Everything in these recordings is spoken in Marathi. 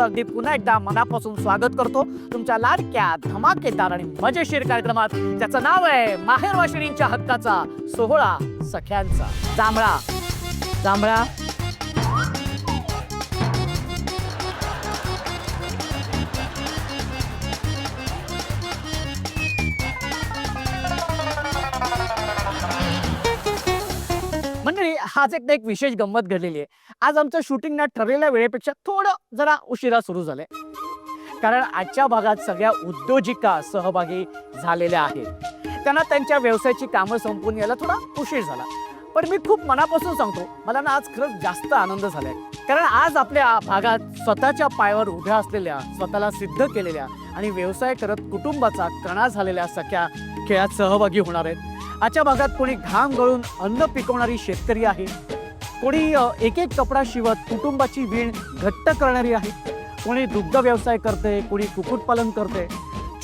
अगदी पुन्हा एकदा मनापासून स्वागत करतो तुमच्या लाडक्या धमाकेदार आणि मजेशीर कार्यक्रमात, ज्याचं नाव आहे माहेर वाशिणींच्या हक्काचा सोहळा सख्यांचा. जांभळा जांभळा मंडळी, आज एक विशेष गंमत घडलेली आहे. आज आमचं शूटिंग ना ठरलेल्या वेळेपेक्षा थोडं जरा उशिरा सुरू झालंय, कारण आजच्या भागात सगळ्या उद्योजिका सहभागी झालेल्या आहेत. त्यांना त्यांच्या व्यवसायाची कामं संपून यायला थोडा उशीर झाला. पण मी खूप मनापासून सांगतो, मला ना आज खरंच जास्त आनंद झालाय, कारण आज आपल्या भागात स्वतःच्या पायावर उभ्या असलेल्या, स्वतःला सिद्ध केलेल्या आणि व्यवसाय करत कुटुंबाचा कणा झालेल्या सख्या खेळात सहभागी होणार आहेत. आजच्या भागात कोणी घाम गळून अन्न पिकवणारी शेतकरी आहे, कोणी एक एक कपडा शिवत कुटुंबाची वीण घट्ट करणारी आहे, कोणी दुग्ध व्यवसाय करते, कोणी कुक्कुटपालन करते.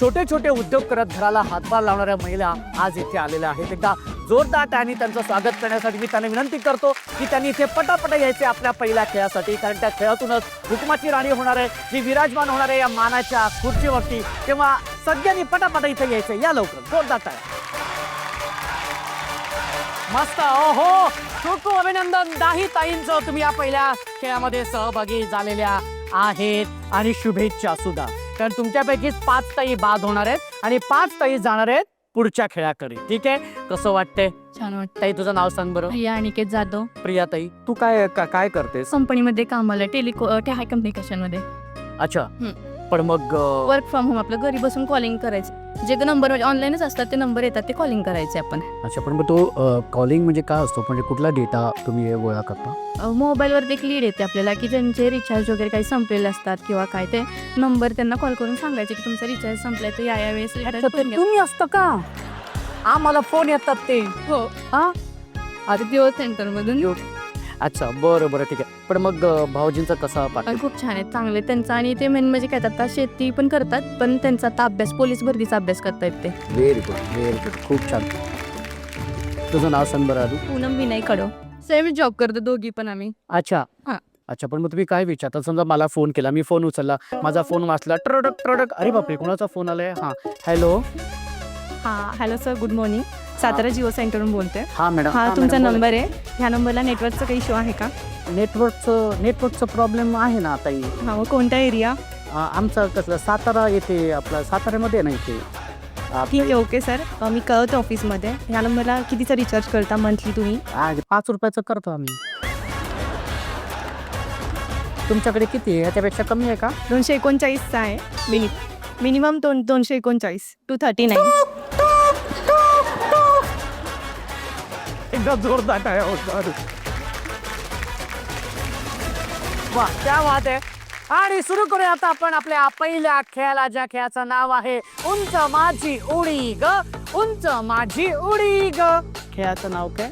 छोटे छोटे उद्योग करत घराला हातभार लावणाऱ्या महिला आज इथे आलेल्या आहेत. एकदा जोरदार आणि त्यांचं स्वागत करण्यासाठी मी त्यांना विनंती करतो की त्यांनी इथे पटापट यायचे आपल्या पहिल्या खेळासाठी, कारण त्या खेळातूनच हुकुमाची राणी होणार आहे, जी विराजमान होणार आहे या मानाच्या खुर्चीवरती. तेव्हा सगळ्यांनी पटापट इथे यायचं. या लवकर, जोरदार टाळ्या. मस्त. ओहो, खूप खूप अभिनंदन दाही ताईंचं, तुम्ही या पहिल्या खेळामध्ये सहभागी झालेल्या आहेत. आणि शुभेच्छा सुद्धा, कारण तुमच्यापैकीच 5 ताई बाद होणार आहेत आणि 5 ताई जाणार आहेत पुढच्या खेळाकडे. ठीक आहे, कसं वाटतंय? छान वाटतं. ताई, तुझं नाव सांग बरं. प्रिया अनिकेत जाधव. प्रिया ताई, तू काय करतेस? कंपनीमध्ये कामाला हाय कम्युनिकेशन मध्ये. अच्छा, पण मग वर्क फ्रॉम होम, आपलं घरी बसून कॉलिंग करायचं. जे नंबर ऑनलाईनच असतात ते नंबर येतात, ते कॉलिंग करायचे आपण. अच्छा, पण मग तो कॉलिंग म्हणजे काय असतो? म्हणजे कुठला डेटा तुम्ही गोळा करता? मोबाईलवरती एक लीड येते आपल्याला, की ज्यांचे रिचार्ज वगैरे काही संपलेले असतात किंवा काय, ते नंबर त्यांना कॉल करून सांगायचे की तुमचा रिचार्ज संपलाय, तर या वेळेस तुम्ही असतं का? आम्हाला फोन येतात ते. हो, हा, आता दिवस सेंटर मधून. अच्छा, बरं बरं, ठीक आहे. पण मग भाऊजींचा कसा पाठ? खूप छान आहेत, चांगले त्यांचा. आणि ते मेन म्हणजे काय, आता शेती पण करतात, पण त्यांचा आता अभ्यास, पोलीस भरतीचा अभ्यास करतायत ते. व्हेरी गुड, व्हेरी गुड, खूप छान. तुझं नाव सांग बरं आधी. पूनम विनय कडव. सेम जॉब करतो दोघी पण आम्ही. अच्छा, हा. अच्छा, पण मग तुम्ही काय विचारता? समजा मला फोन केला, मी फोन उचलला, माझा फोन वाचला, ट्रडक ट्रडक, अरे बापरे, कोणाचा फोन आलाय? हा, hello. Hello sir, good morning. Satara Jio सेंटरवरून बोलते. हा मॅडम. हा, तुमचा नंबर आहे. ह्या नंबरला नेटवर्कचा काही इश्यू आहे का? नेटवर्कचं प्रॉब्लेम आहे ना ताई. हा, मग कोणता एरिया? आमचं कसलं सातारा, येथे आपलं साताऱ्यामध्ये ना इथे. ठीक आहे, ओके सर, मी कळवते ऑफिसमध्ये. ह्या नंबरला कितीचा रिचार्ज करता मंथली तुम्ही? 5 रुपयाचं करतो आम्ही. तुमच्याकडे किती आहे? याच्यापेक्षा कमी आहे का? 239चा आहे मिनिमम 239 239. एकदा जोरदार आहे. वा, क्या बात आहे. आणि सुरू करूया आता आपण आपल्या पहिल्या खेळाला, ज्या खेळाचं नाव आहे उंच माझी उडी ग. उंच माझी उडी ग. खेळाचं नाव काय?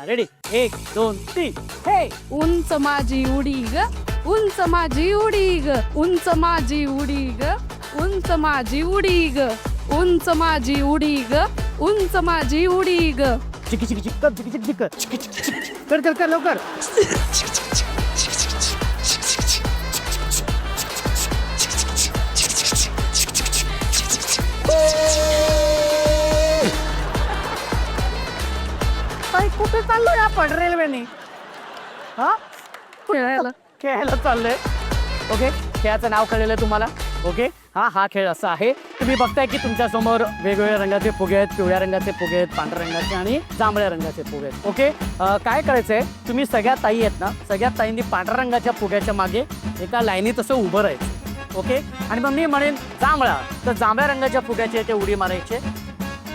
रेडी, 1 2 3. हे उंच माझी उडी ग, उंच माझी उडी ग, उंच माझी उडी ग, उंच माझी उडी ग, उंच माझी उडी ग, उंच माझी उडी ग. चिकी चिकी चिक चिकी चिक चिक चिकी चिक कर कर कर लवकर. कुठे चाललोय आपण? रेल्वेने? हा, खेळायला चाललोय. ओके, खेळाचं नाव कळलेलं तुम्हाला? ओके, हा खेळ असा आहे. तुम्ही बघताय की तुमच्या समोर वेगवेगळ्या रंगाचे फुगे आहेत. पिवळ्या रंगाचे फुगे आहेत, पांढऱ्या रंगाचे आणि जांभळ्या रंगाचे फुगे आहेत. ओके, काय करायचंय, तुम्ही सगळ्या ताई आहेत ना, सगळ्या ताईंनी पांढऱ्या रंगाच्या फुग्याच्या मागे एका लाईनीत असं उभं राहायचं. ओके, आणि मग मी म्हणेन जांभळा, तर जांभळ्या रंगाच्या फुग्याचे इथे उडी मारायचे.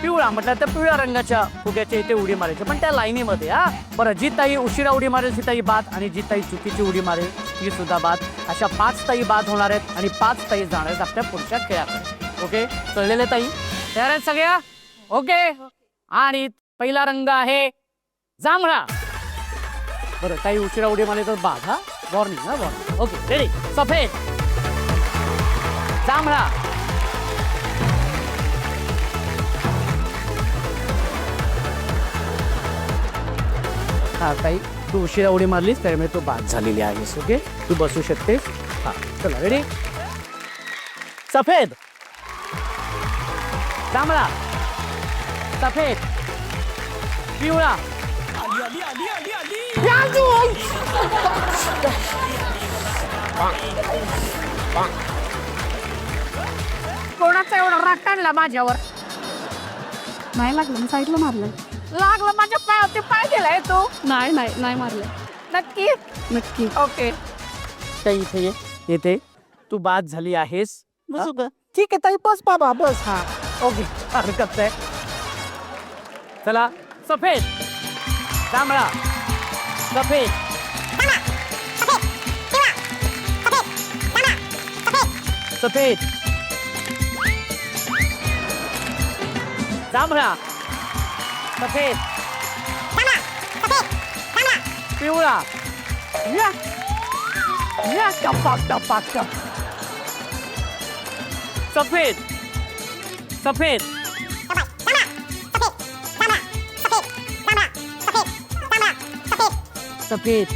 पिवळा म्हटलं तर पिवळ्या रंगाच्या फुग्याचे इथे उडी मारायचे, पण त्या लाईनीमध्ये. हा, बरं, जी ताई उशिरा उडी मारेल ती ताई बाद, आणि जी ताई चुकीची उडी मारेल ती सुद्धा बाद. अशा 5 ताई बाद होणार आहेत आणि 5 ताई जाणार आहेत आपल्या पुढच्या खेळाकडे. ओके, कळलेले ताई? तयार आहेत सगळ्या? ओके, आणि पहिला रंग आहे जांभळा. बरं, ताई उशिरा उडी मारली तर बाद. हा, वॉर्निंग. हा, वॉर्निंग. Okay, ready. सफेद, जांभळा, हा ताई, तू उशिरा उडी मारलीस त्यामुळे तू बाद झालेली आहेस. ओके, तू बसू शकतेस. हा, चला रेडी. सफेद, जांभळा, सफेद, पिवळा. कोणाचा एवढा राग काढला माझ्यावर? नाही लागलं, मी साईडला मारलंय. लागला माझ्या पायावरती पाय दिलाय तो. नाही नाही नाही मारलंय. नक्की? नक्की. ओके. ताई इथे ये. येते. तू बाद झाली आहेस. बसू का? ठीक आहे ताई, बस बाबा बस. हा ओके, हरकत नाही. चला, सफेद, जांभळा, सफेद, सफेद, जांभळा, सफेद, पिवळा. या या टपाक टपाक टप. सफेद, सफेद, सफेद,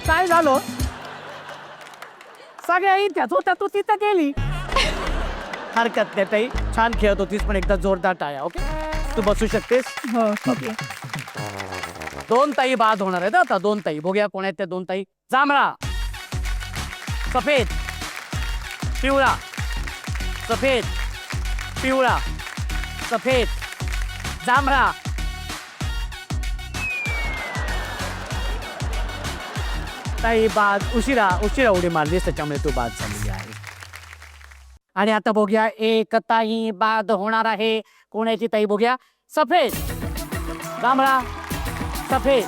काय झालं? सगळ्या इथ्याच होत्या, तू तिथं गेली. हरकत नाही ताई, छान खेळत होतीस, पण एकदा जोरदार टाळ्या. ओके, तू बसू शकतेस. हो ठीक आहे. दोन ताई बाद होणार आहेत आता. दोन ताई बघूया कोण आहेत त्या दोन ताई. जांभळा, सफेद, पिवळा, सफेद, पिवळा, सफेद, जांभळा. ताई बाद. उशिरा उडी मारलीस, त्याच्यामुळे तू बाद झालेली आहे. आणि आता बघूया एक ताई बाद होणार आहे. कोणाची ताई बघूया. सफेद, जांभळा, सफेद,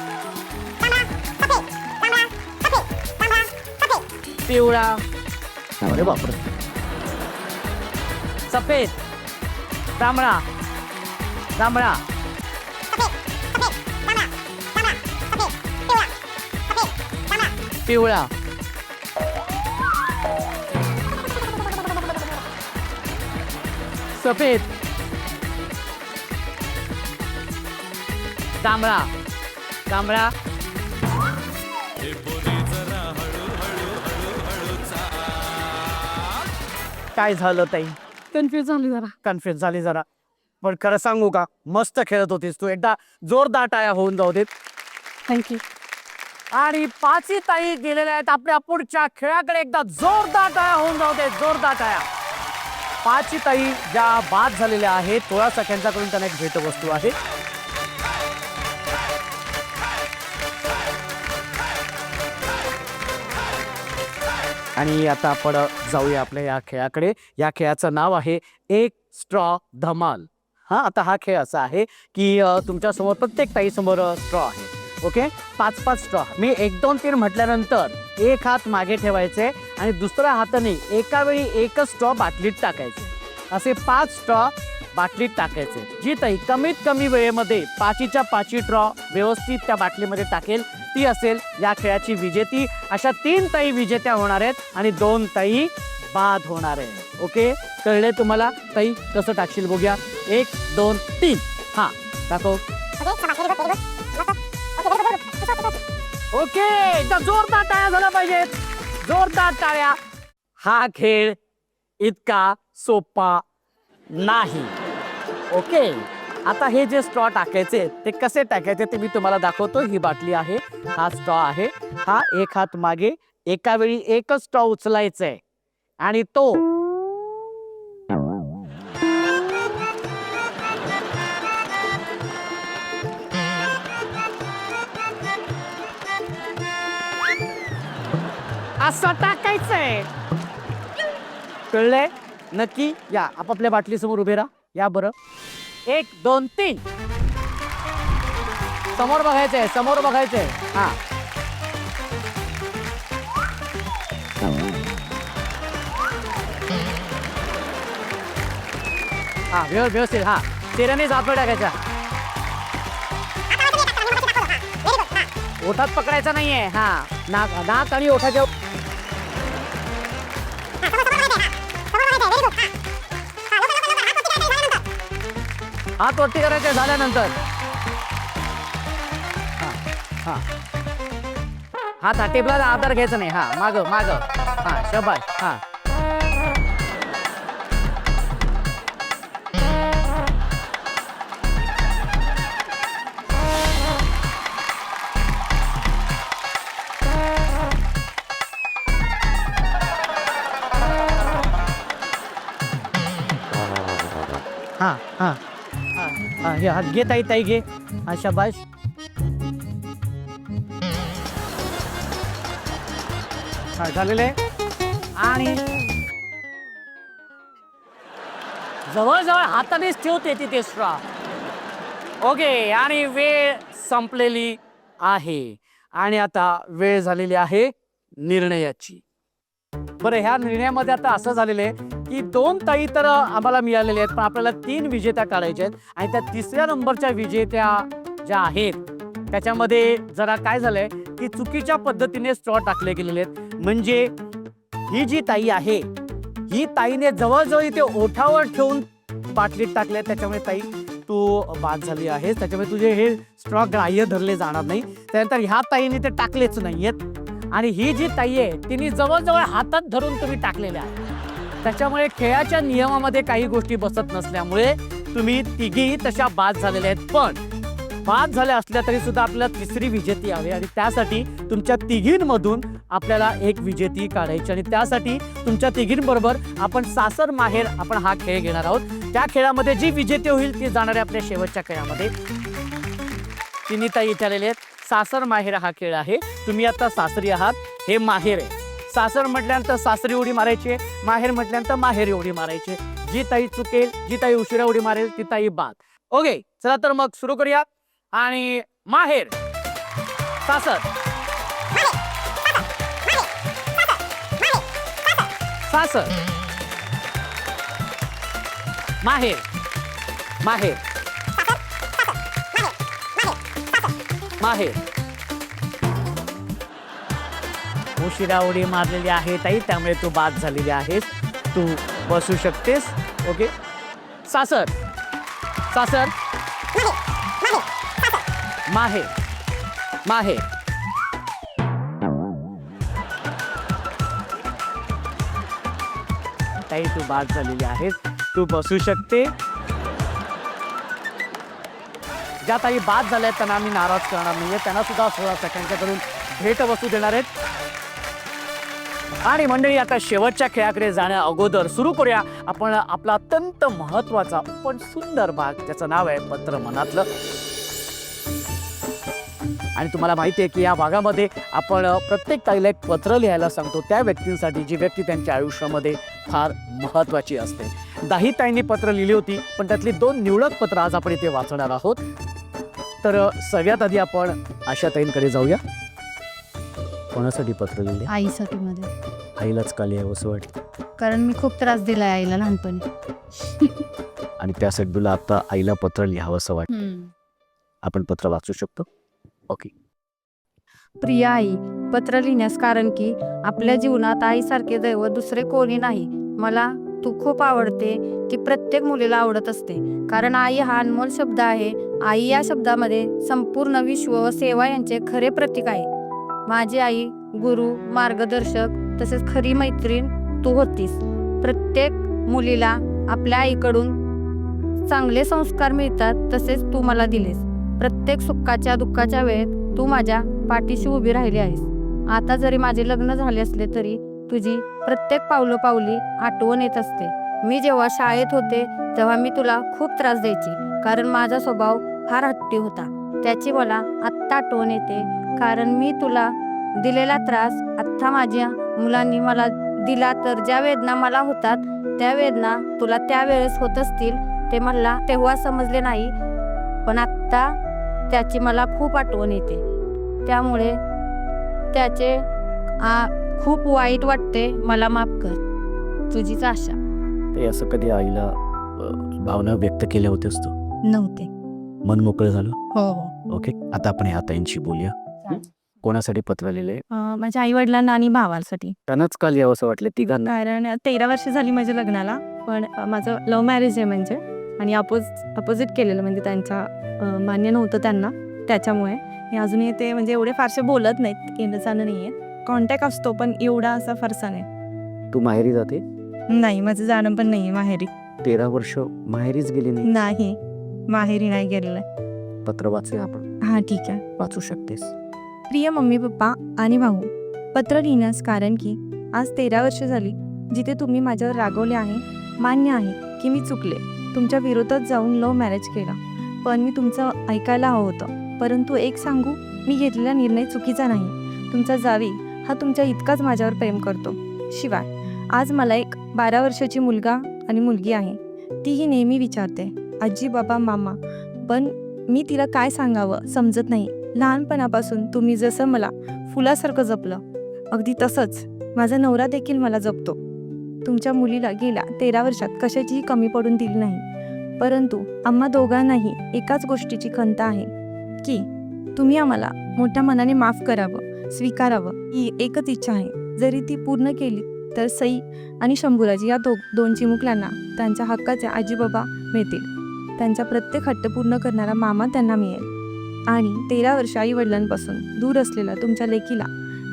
पिवळा. अरे बापरे. सफेद, जांभळा, जांभळा, पिवळा. सफेद, जांभळा, जांभळा. काय झालं ताई? कन्फ्युज झाली जरा. कन्फ्युज झाली जरा. पण खरं सांगू का, मस्त खेळत होतीस तू. एकदा जोरदार टाळ्या होऊन जाऊ देत. थँक्यू. आणि पाचही ताई गेलेल्या आहेत आपल्या पुढच्या खेळाकडे. एकदा जोरदार टाळ्या होऊन जाऊ देत. जोरदार टाळ्या. पाचही ताई ज्या बाद झालेल्या आहेत, 16 सख्यांच्याकडून त्यांना एक भेटवस्तू आहे. आणि आता आपण जाऊया आपल्या या खेळाकडे. या खेळाचं नाव आहे एक स्ट्रॉ धमाल. हा, आता हा खेळ असा आहे की तुमच्यासमोर प्रत्येक ताईसमोर स्ट्रॉ आहे. Okay, 5-5 straw. मी 1, 2, 3 म्हटल्यानंतर एक हात मागे ठेवायचे आणि दुसऱ्या हाताने एका वेळी एकच स्ट्रॉ बाटलीत टाकायचे. असे 5 स्ट्रॉ बाटलीत टाकायचे. जी ताई कमीत कमी वेळेमध्ये 5च्या 5 स्ट्रॉ व्यवस्थित त्या बाटलीमध्ये टाकेल ती असेल या खेळाची विजेती. अशा 3 ताई विजेत्या होणार आहेत आणि 2 ताई बाद होणार आहे. ओके, कळले तुम्हाला? ताई कसं टाकशील बघूया. 1, 2, 3. हा, टाको. ओके, जोरदार टाळ्या झाल्या पाहिजेत. जोरदार टाळ्या. हा खेळ इतका सोपा नाही. ओके, आता हे जे स्ट्रॉ टाकायचे ते कसे टाकायचे ते मी तुम्हाला दाखवतो. ही बाटली आहे, हा स्ट्रॉ आहे. हा एक हात मागे, एका वेळी एकच स्ट्रॉ उचलायचंय आणि तो असं टाकायचंय. कळलंय? नक्की या आपापल्या बाटली समोर उभे राहा. या बरं. 1, 2, 3. समोर बघायचंय, समोर बघायचंय. हा, हा, व्यवस्थित. हा, चेहऱ्याने जापड टाकायचा. ओठात पकडायचा नाहीये. हा, नाक आणि ओठाच्या हात वरती करायचे झाल्यानंतर हा हा हात हा टेबलाचा आधार घ्यायचा नाही. हा माग माग हा शबाश हा हा हा हा हा हे हात घे ताई ताई घे. हा शबाश. हा झालेले आणि जवळजवळ हातानेच ठेवते तिथे स्ट्रॉ. ओके आणि वेळ संपलेली आहे आणि आता वेळ झालेली आहे निर्णयाची. बरं ह्या निर्णयामध्ये आता असं झालेलं आहे की 2 ताई तर आम्हाला मिळालेले आहेत, पण आपल्याला 3 विजेत्या काढायच्या आहेत आणि त्या 3ऱ्या नंबरच्या विजेत्या ज्या आहेत त्याच्यामध्ये जरा काय झालंय की चुकीच्या पद्धतीने स्ट्रॉ टाकले गेलेले आहेत. म्हणजे ही जी ताई आहे ही ताईने जवळजवळ इथे ओठावर ठेवून बाटलीत टाकले, त्याच्यामुळे ताई तू बाद झाली आहेस. त्याच्यामुळे तुझे हे स्ट्रॉ ग्राह्य धरले जाणार नाही. त्यानंतर ह्या ताईने ते टाकलेच नाहीयेत आणि ही जी ताई आहे तिने जवळजवळ हातात धरून तुम्ही टाकलेल्या आहे. त्याच्यामुळे खेळाच्या नियमामध्ये काही गोष्टी बसत नसल्यामुळे तुम्ही तिघीही तशा बाद झालेल्या आहेत. पण बाद झाल्या असल्या तरी सुद्धा आपल्याला 3री विजेती हवी आणि त्यासाठी तुमच्या तिघींमधून आपल्याला एक विजेती काढायची आणि त्यासाठी तुमच्या तिघींबरोबर आपण सासर माहेर आपण हा खेळ घेणार आहोत. त्या खेळामध्ये जी विजेते होईल ती जाणारे आपल्या शेवटच्या खेळामध्ये. तिन्ही ताई इथे आलेले आहेत. सासर माहेर हा खेळ आहे. तुम्ही आता सासरी आहात, हे माहेर आहे. सासर म्हटल्यानंतर सासरी उडी मारायची, माहेर म्हटल्यानंतर माहेरी उडी मारायची. जी ताई चुकेल, जी ताई उशिरा उडी मारेल ती ताई बाद. ओके चला तर मग सुरू करूया. आणि माहेर सासर सासर माहेर माहेर माहेर. उशिरा उडी मारलेली आहे ताई, त्यामुळे तू बाद झालेली आहेस. तू बसू शकतेस. ओके सासर सासर माहेर माहेर ताई तू बाद झालेली आहेस. तू बसू शकते. ज्या ताई बाद झाल्या त्यांना आम्ही नाराज करणार नाहीये, त्यांना सुद्धा 16 सेकंडच्याकडून भेट वस्तू देणार आहेत. आणि मंडळी आता शेवटच्या खेळाकडे जाण्या अगोदर सुरू करूया आपण आपला अत्यंत महत्वाचा पण सुंदर भाग, ज्याचं नाव आहे पत्र मनातलं. आणि तुम्हाला माहिती आहे की या भागामध्ये आपण प्रत्येक ताईला एक पत्र लिहायला सांगतो त्या व्यक्तींसाठी जी व्यक्ती त्यांच्या आयुष्यामध्ये फार महत्वाची असते. 10 ताईंनी पत्र लिहिली होती, पण त्यातली 2 निवडक पत्र आज आपण इथे वाचणार आहोत. तर सगळ्यात आधी आपण आशा ताईंकडे जाऊया. कोणासाठी पत्र लिहिले? आईसाठी मध्ये. आईलाच का लिहावं असं वाटतं? कारण मी खूप त्रास दिलाय आईला लहानपणी. आणि त्यासाठी तुला आता आईला पत्र लिहावं असं वाटतं. आपण पत्र वाचू शकतो? ओके. प्रिय आई, पत्र लिहिण्यास कारण की आपल्या जीवनात आईसारखे दैवत दुसरे कोणी नाही. मला तू खूप आवडते. ती प्रत्येक मुलीला आवडत असते, कारण आई हा अनमोल शब्द आहे. आई या शब्दामध्ये संपूर्ण विश्व व सेवा यांचे खरे प्रतीक आहे. माझी आई, गुरु, मार्गदर्शक तसेच खरी मैत्रीण तू होतीस. प्रत्येक मुलीला आपल्या आईकडून चांगले संस्कार मिळतात, तसेच तू मला दिलेस. प्रत्येक सुखाच्या दुःखाच्या वेळेत तू माझ्या पाठीशी उभी राहिली आहेस. आता जरी माझे लग्न झाले असले तरी तुझी प्रत्येक पावलोपावली आठवण येत असते. मी जेव्हा शाळेत होते तेव्हा मी तुला खूप त्रास द्यायची, कारण माझा स्वभाव फार हट्टी होता. त्याची मला आत्ता आठवण येते, कारण मी तुला दिलेला त्रास आत्ता माझ्या मुलांनी मला दिला. तर ज्या वेदना मला होतात त्या वेदना तुला त्यावेळेस होत असतील, ते मला तेव्हा समजले नाही, पण आत्ता त्याची मला खूप आठवण येते. त्यामुळे त्याचे खूप वाईट वाटते. मला माफ कर. तुझीच आशा. ते असं कधी आईला भावना व्यक्त केल्या होत्यास तू? नव्हते. मन मोकळं झालं? हो. ओके आता आपण ह्या ताईंशी बोलूया. कोणासाठी पत्र लिहिले? माझ्या आई वडिलांना आणि भावासाठी. त्यांनाच का लिहावं असं वाटलं तिघांना? कारण 13 वर्ष झाली माझ्या लग्नाला, पण माझं लव्ह मॅरेज आहे. म्हणजे आणि अपोजिट केलेलं, म्हणजे त्यांच्या मान्य नव्हतं त्यांना, त्याच्यामुळे हे अजूनही ते म्हणजे एवढे फारसे बोलत नाहीत, येणं जाणं नाही आहे, कॉन्टॅक्ट असतो पण एवढा असा फारसा नाही. तू माहेरी जाते? नाही, माझं जाणं पण नाही आहे माहेरी. 13 वर्ष माहेरीच गेली नाही. नाही, माहेरी नाही गेलेलं आहे. पत्र वाचले आपण, हां ठीक आहे. वाचू शकतेस. प्रिय मम्मी पप्पा आणि भाऊ, पत्र लिहिण्यास कारण की आज 13 वर्ष झाली जिथे तुम्ही माझ्यावर रागवले आहे. मान्य आहे की मी चुकले, तुमच्या विरोधात जाऊन लव्ह मॅरेज केला, पण मी तुमचं ऐकायला हवं होतं. परंतु एक सांगू, मी घेतलेला निर्णय चुकीचा नाही. तुमचा जावी हा तुमच्या इतकाच माझ्यावर प्रेम करतो. शिवाय आज मला एक 12 वर्षाची मुलगा आणि मुलगी आहे. तीही नेहमी विचारते आजी बाबा मामा, पण मी तिला काय सांगावं समजत नाही. लहानपणापासून तुम्ही जसं मला फुलासारखं जपलं, अगदी तसंच माझा नवरा देखील मला जपतो. तुमच्या मुलीला गेल्या 13 वर्षात कशाचीही कमी पडून दिली नाही. परंतु आम्हा दोघांनाही एकाच गोष्टीची खंत आहे की तुम्ही आम्हाला मोठ्या मनाने माफ करावं, स्वीकारावं, ही एकच इच्छा आहे. जरी ती पूर्ण केली तर सई आणि शंभूराजी या दोन चिमुकल्यांना त्यांच्या हक्काचे आजीबाबा मिळतील. त्यांचा प्रत्येक हट्ट पूर्ण करणारा मामा त्यांना मिळेल. आणि 13 वर्ष आई वडिलांपासून दूर असलेल्या तुमच्या लेकीला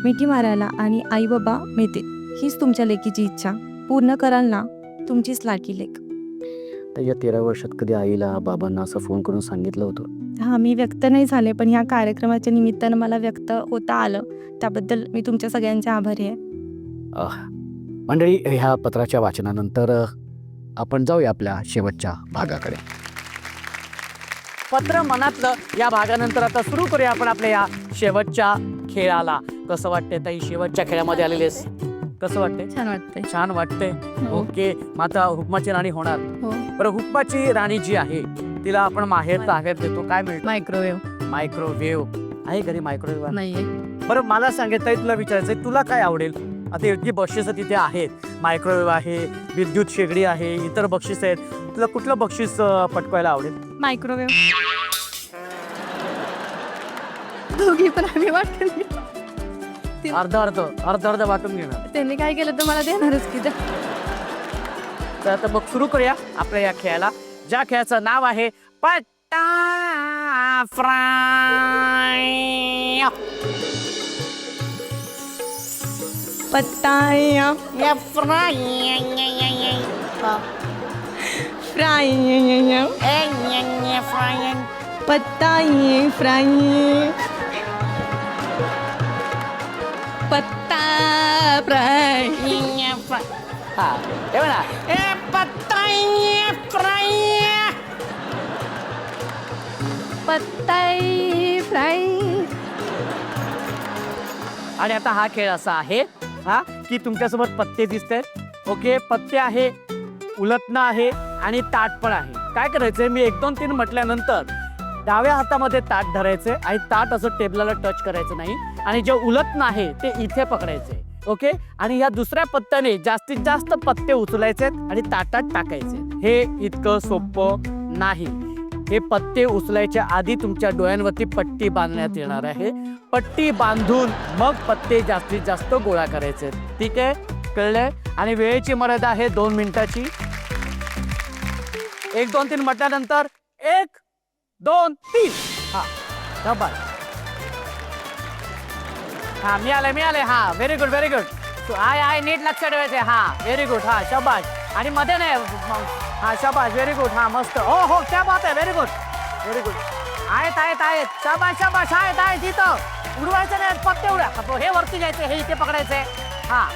मिठी मारायला आणि आई बाबा मिळतील. हीच तुमच्या लेकीची इच्छा पूर्ण कराल ना, तुमचीच लाडकी लेक. या 13 वर्षात कधी आईला बाबांना असं फोन करून सांगितलं होतं? हां, मी व्यक्त नाही झाले, पण ह्या कार्यक्रमाच्या निमित्तानं मला व्यक्त होता आलं, त्याबद्दल मी तुमच्या सगळ्यांचे आभारी आहे. मंडळी, ह्या पत्राच्या वाचनानंतर आपण जाऊया आपल्या शेवटच्या भागाकडे. पत्र मनातलं या भागानंतर आता सुरू करूया आपण आपल्या या शेवटच्या खेळाला. कसं वाटतंय ताई, शेवटच्या खेळामध्ये आलेलेस? कसं वाटतंय? छान वाटतंय. छान वाटतंय. हो. ओके, मग आता हुकमाची राणी होणार. हो. बरं, हुकमाची राणी जी आहे तिला आपण माहेर ताहेर देतो, काय मिळतं? मायक्रोवेव्ह मायक्रोवेव्ह आहे. घरी मायक्रोवेव्ह नाहीये. बरं, मला सांगितलं ताई, तुला विचारायचंय तुला काय आवडेल? आता इतकी बक्षिसं तिथे आहेत, मायक्रोवेव्ह आहे, विद्युत शेगडी आहे, इतर बक्षीस आहेत, तुला कुठलं बक्षीस पटकायला आवडेल? मायक्रोवेव्ह. दोघी पण आम्ही वाटत अर्ध अर्ध वाटून घेणार. त्यांनी काय केलं तर मला देणारच की. तर आता मग सुरू करूया आपल्या या खेळाला, ज्या खेळाचं नाव आहे पट्टा फ्राय. पत्ताया फ्राय फ्राय फ्राय पत्ताई फ्राय पत्ता फ्राय. हा, हे बघा, ए पत्ताई फ्राय. पत्ताई फ्राय. आणि आता हा खेळ असा आहे हा की तुमच्यासोबत पत्ते दिसतात. ओके, पत्ते आहे, उलटणं आहे आणि ताट पण आहे. काय करायचंय, मी 1 2 3 म्हटल्यानंतर डाव्या हातामध्ये ताट धरायचे आणि ताट असं टेबलाला टच करायचं नाही, आणि जे उलटणं आहे ते इथे पकडायचे. ओके, आणि या दुसऱ्या पत्त्याने जास्तीत जास्त पत्ते उचलायचे आणि ताटात टाकायचे. हे इतकं सोपं नाही. हे पत्ते उचलायच्या आधी तुमच्या डोळ्यांवरती पट्टी बांधण्यात येणार आहे. पट्टी बांधून मग पत्ते जास्तीत जास्त गोळा करायचे. ठीक आहे, कळलंय? आणि वेळेची मर्यादा आहे 2 मिनिटाची. 1 2 3 म्हटल्यानंतर 1 2 3. हा, डबल. हा, मिळाले. हा, व्हेरी गुड. आहे नीट लक्ष ठेवायचे. हा, व्हेरी गुड. हा, शाबाश. आणि मध्ये नाही. हा, शाबाश, व्हेरी गुड. हा, मस्त. हो, क्या बात आहे, व्हेरी गुड. आहेत. शाबाश. आहेत तिथं. उडवायचं नाही, पत्ते उडा. हे वरती घ्यायचे, हे इथे पकडायचे. हा,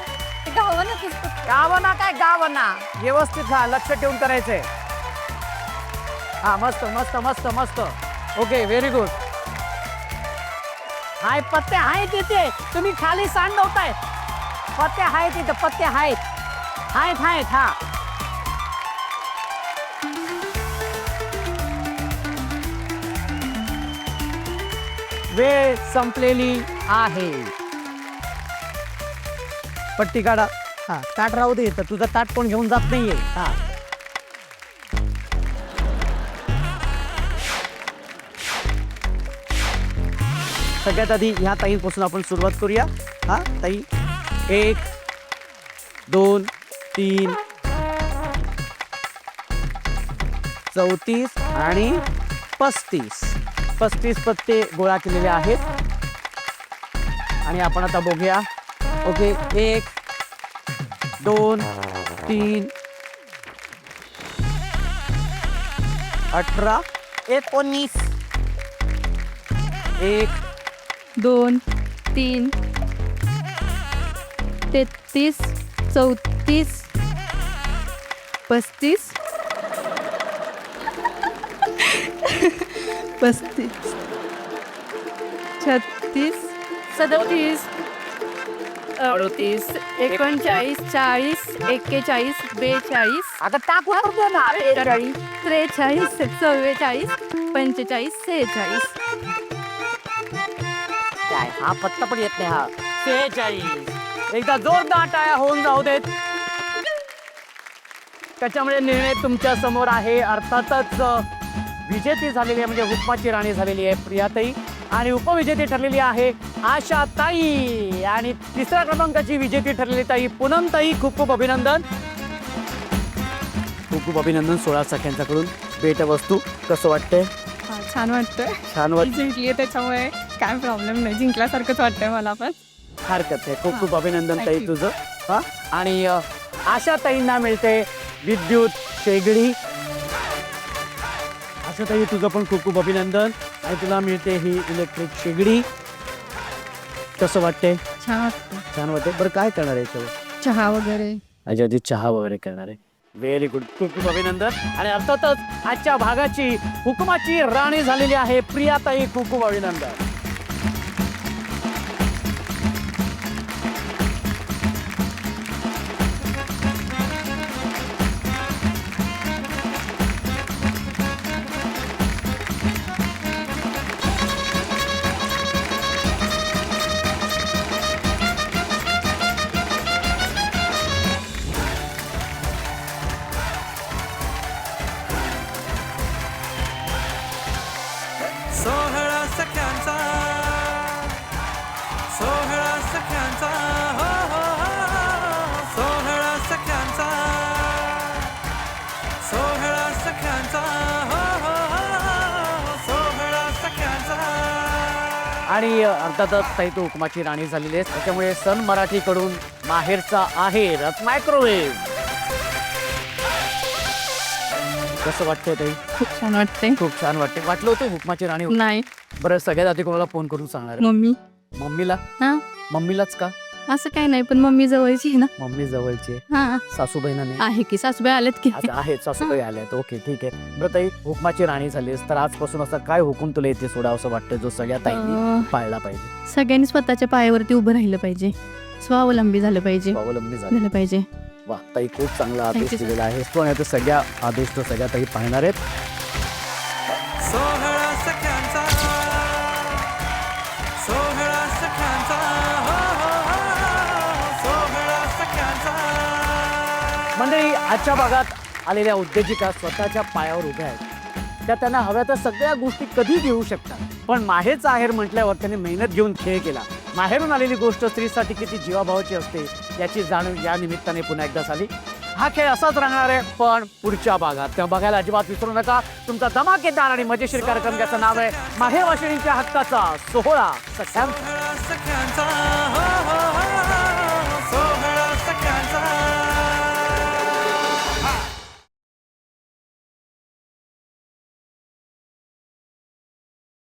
गावना व्यवस्थित. हा, लक्ष ठेवून करायचंय. हा, मस्त. Okay, very good. हाय, पत्ते आहेत तिथे, तुम्ही खाली सांडवताय. पत्ते आहेत तिथे, पत्ते आहेत. हा, वेळ संपलेली आहे. पट्टी काढा. हा, ताट राहू दे, तर तुझं ताट कोण घेऊन जात नाहीये. हा, सगळ्यात आधी ह्या ताईपासून आपण सुरुवात करूया. हा ताई, 1 2 3 34 आणि 35 पत्ते गोळा केलेले आहेत. आणि आपण आता बघूया. ओके, 1 2 3 18 19 1 2 3 33 34 35 35 36 37 38 39 40 41 42 आता टाकून द्या ना. 43 44 45 46 काय हा पत्ता पण येत नाही. हा 46. एकदा जोरदार टाळ्या होऊन जाऊ देत. त्याच्यामुळे निर्णय तुमच्या समोर आहे. अर्थातच विजेती झालेली आहे, म्हणजे हुकमाची राणी झालेली आहे प्रियाताई, आणि उपविजेती ठरलेली आहे आशाताई, आणि तिसऱ्या क्रमांकाची विजेती ठरलेली ताई पूनमताई. खूप खूप अभिनंदन. खूप खूप अभिनंदन 16 सख्यांच्याकडून भेटवस्तू. कसं वाटतंय? छान वाटतंय. छान वाटत. जिंकली त्याच्यामुळे काय प्रॉब्लेम नाही, जिंकल्यासारखंच वाटतंय मला पण. हरकत आहे. खूप खूप अभिनंदन ताई Thank you. तुझं. हा, आणि आशाताईंना मिळते विद्युत शेगडी. आशाताई तुझं पण खूप खूप अभिनंदन, आणि तुला मिळते ही इलेक्ट्रिक शेगडी. कसं वाटते? छान वाटतं. छान वाटते. बरं काय करणार आहे याच्यावर? चहा वगैरे. अच्छा, आधी चहा वगैरे करणार आहे. Very good. खूप खूप अभिनंदन. आणि अर्थातच आजच्या भागाची हुकमाची राणी झालेली आहे प्रियाताई. खूप खूप अभिनंदन. सोहळा सख्यांचा, सोहळा सख्यांचा, हो हो हो, सोहळा सख्यांचा, सोहळा सख्यांचा, हो हो हो, सोहळा सख्यांचा. आणि अर्थातच ताई तू हुकमाची राणी झालेली आहे, त्याच्यामुळे सन मराठीकडून माहेरचा आहेरच मायक्रोवेव्ह. कसं वाटतंय ताई? खूप छान वाटते. खूप छान वाटते. वाटलं होतं हुकमाची राणी होईल? नाही, बरं, सगळ्यात आधी कोणाला फोन करून सांगणार? मम्मी. मम्मीला? हा, मम्मीलाच का? असं काही नाही, पण मम्मी जवळची आहे ना. मम्मी जवळची आहे. हा, सासूबाईंना नाही? आहे की, सासूबाई आलेत की. आता आहेत, सासूबाई आल्यात. ओके, ठीक आहे. बरं ताई, हुकमाची राणी झालीस तर आजपासून असा काय हुकूम तुला येते सोडा असं वाटतं, जो सगळ्या ताईंनी अं, पाळला पाहिजे? सगळ्यांनी स्वतःच्या पायावरती उभं राहिलं पाहिजे, स्वावलंबी झालं पाहिजे. स्वावलंबी झाली. झालं पाहिजे. वा ताई, खूप चांगला आदेश Thank you, sir. दिलेला आहे. तो आणि आता सगळ्या आदेश तो सगळ्या ताई पाहणार आहेत. सोहळा सख्यांचा, सोहळा सख्यांचा, हो हो हो, सोहळा सख्यांचा. मंडळी, आजच्या भागात आलेल्या उद्योजिका स्वतःच्या पायावर उभ्या आहेत. त्या त्यांना हव्या तर सगळ्या गोष्टी कधी घेऊ शकतात, पण माहेरचा आहेर म्हटल्यावर त्यांनी मेहनत घेऊन खेळ केला. माहेरून आलेली गोष्ट स्त्रीसाठी किती जीवाभावाची असते याची जाणीव या निमित्ताने पुन्हा एकदा झाली. हा खेळ असाच राहणार आहे, पण पुढच्या भागात तेव्हा बघायला अजिबात विसरू नका. तुमचा धमाकेदार आणि मजेशीर कार्यक्रम, ज्याचं नाव आहे माहेरवाशिणींच्या हक्काचा सोहळा सख्यांचा. सोहळा सख्यांचा, हो हो